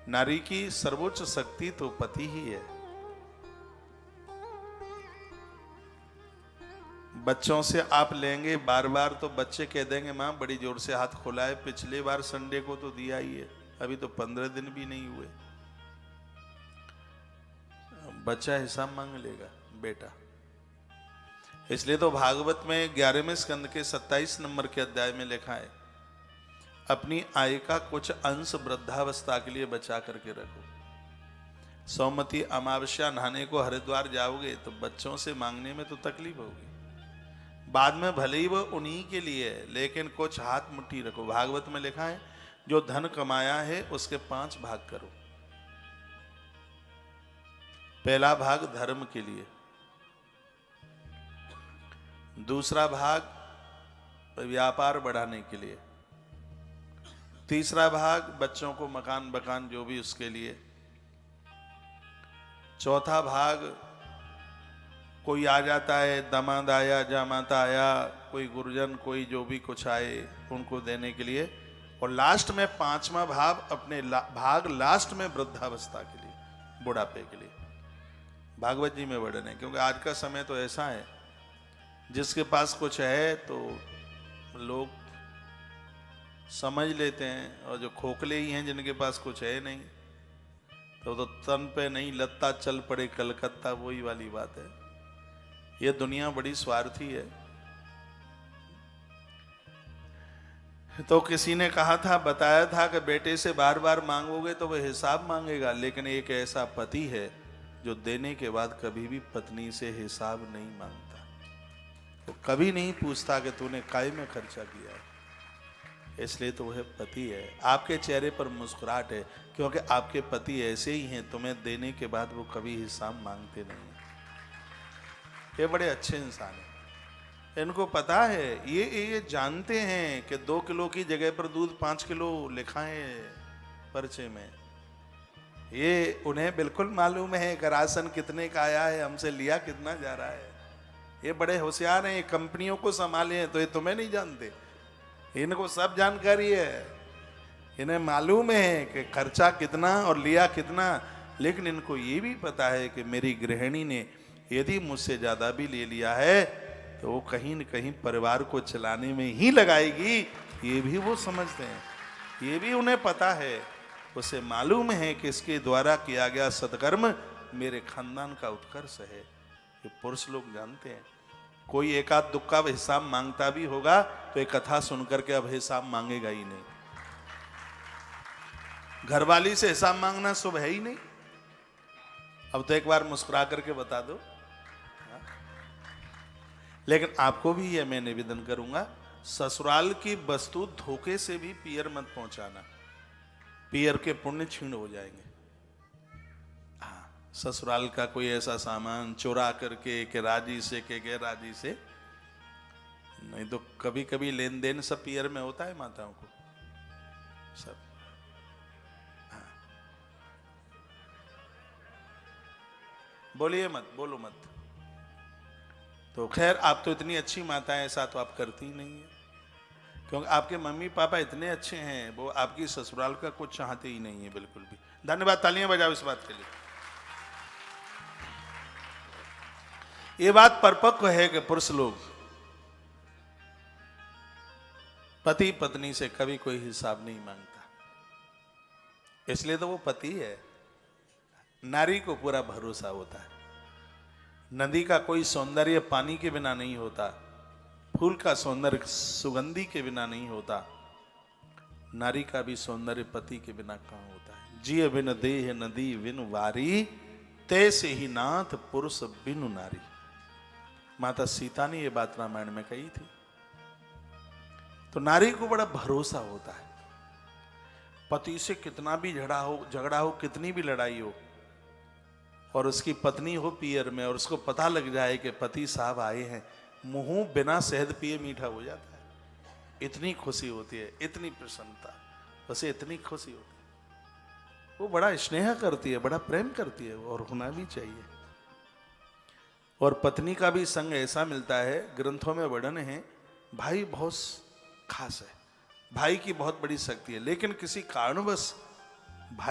नारी की सर्वोच्च शक्ति तो पति ही है। बच्चों से आप लेंगे बार बार तो बच्चे कह देंगे माँ बड़ी जोर से हाथ खोला है, पिछले बार संडे को तो दिया ही है, अभी तो 15 दिन भी नहीं हुए। बच्चा हिसाब मांग लेगा बेटा। इसलिए तो भागवत में 11वें स्कंद के 27 नंबर के अध्याय में लिखा है, अपनी आय का कुछ अंश वृद्धावस्था के लिए बचा करके रखो। सौमती अमावस्या नहाने को हरिद्वार जाओगे तो बच्चों से मांगने में तो तकलीफ होगी, बाद में भले ही वो उन्हीं के लिए है, लेकिन कुछ हाथ मुट्ठी रखो। भागवत में लिखा है जो धन कमाया है उसके 5 भाग करो। पहला भाग धर्म के लिए, दूसरा भाग व्यापार बढ़ाने के लिए, तीसरा भाग बच्चों को मकान बकान जो भी उसके लिए, चौथा भाग कोई आ जाता है, दामाद आया, जामाता आया, कोई गुरुजन, कोई जो भी कुछ आए उनको देने के लिए, और लास्ट में 5वां भाग लास्ट में वृद्धावस्था के लिए, बुढ़ापे के लिए। भागवत जी में वर्णन है, क्योंकि आज का समय तो ऐसा है जिसके पास कुछ है तो लोग समझ लेते हैं, और जो खोखले ही हैं जिनके पास कुछ है नहीं तो तन पे नहीं लत्ता चल पड़े कलकत्ता, वही वाली बात है। ये दुनिया बड़ी स्वार्थी है। तो किसी ने कहा था, बताया था कि बेटे से बार बार मांगोगे तो वह हिसाब मांगेगा, लेकिन एक ऐसा पति है जो देने के बाद कभी भी पत्नी से हिसाब नहीं मांगता। वो कभी नहीं पूछता कि तूने काय में खर्चा किया है, इसलिए तो वह पति है। आपके चेहरे पर मुस्कुराहट है क्योंकि आपके पति ऐसे ही हैं, तुम्हें देने के बाद वो कभी हिसाब मांगते नहीं। ये बड़े अच्छे इंसान हैं, इनको पता है, ये जानते हैं कि 2 किलो की जगह पर दूध 5 किलो लिखा है पर्चे में। ये उन्हें बिल्कुल मालूम है कि राशन कितने का आया है, हमसे लिया कितना जा रहा है। ये बड़े होशियार हैं, ये कंपनियों को संभाले हैं, तो ये तुम्हें नहीं जानते, इनको सब जानकारी है। इन्हें मालूम है कि खर्चा कितना और लिया कितना, लेकिन इनको ये भी पता है कि मेरी गृहिणी ने यदि मुझसे ज्यादा भी ले लिया है तो वो कहीं न कहीं परिवार को चलाने में ही लगाएगी, ये भी वो समझते हैं, ये भी उन्हें पता है। उसे मालूम है कि इसके द्वारा किया गया सत्कर्म मेरे खानदान का उत्कर्ष है। ये पुरुष लोग जानते हैं। कोई एकाध दुक्का हिसाब मांगता भी होगा तो एक कथा सुनकर के अब हिसाब मांगेगा ही नहीं। घरवाली से हिसाब मांगना शुभ है ही नहीं। अब तो एक बार मुस्कुरा करके बता दो। लेकिन आपको भी यह मैं निवेदन करूंगा, ससुराल की वस्तु धोखे से भी पियर मत पहुंचाना, पियर के पुण्य छीण हो जाएंगे। ससुराल का कोई ऐसा सामान चुरा करके के राजी से के गैर राजी से, नहीं तो कभी कभी लेन देन सब पियर में होता है माताओं को सब। बोलिए मत, बोलो मत। तो खैर आप तो इतनी अच्छी माता है, ऐसा तो आप करती ही नहीं है, क्योंकि आपके मम्मी पापा इतने अच्छे हैं, वो आपकी ससुराल का कुछ चाहते ही नहीं है बिल्कुल भी। धन्यवाद, तालियां बजाओ इस बात के लिए। ये बात परिपक्व है कि पुरुष लोग पति पत्नी से कभी कोई हिसाब नहीं मांगता, इसलिए तो वो पति है। नारी को पूरा भरोसा होता है। नदी का कोई सौंदर्य पानी के बिना नहीं होता, फूल का सौंदर्य सुगंधी के बिना नहीं होता, नारी का भी सौंदर्य पति के बिना कहाँ होता है। जिय बिन देह नदी बिन वारी, तैसे ही नाथ पुरुष बिनु नारी। माता सीता ने यह बात रामायण में कही थी। तो नारी को बड़ा भरोसा होता है। पति से कितना भी झगड़ा हो, कितनी भी लड़ाई हो, और उसकी पत्नी हो पियर में और उसको पता लग जाए कि पति साहब आए हैं, मुंह बिना शहद पिए मीठा हो जाता है। इतनी खुशी होती है, इतनी प्रसन्नता, उसे इतनी खुशी होती है। वो बड़ा स्नेह करती है, बड़ा प्रेम करती है, और होना भी चाहिए। और पत्नी का भी संग ऐसा मिलता है, ग्रंथों में वर्णन है, भाई बहुत खास है, भाई की बहुत बड़ी शक्ति है, लेकिन किसी कारणवश भाई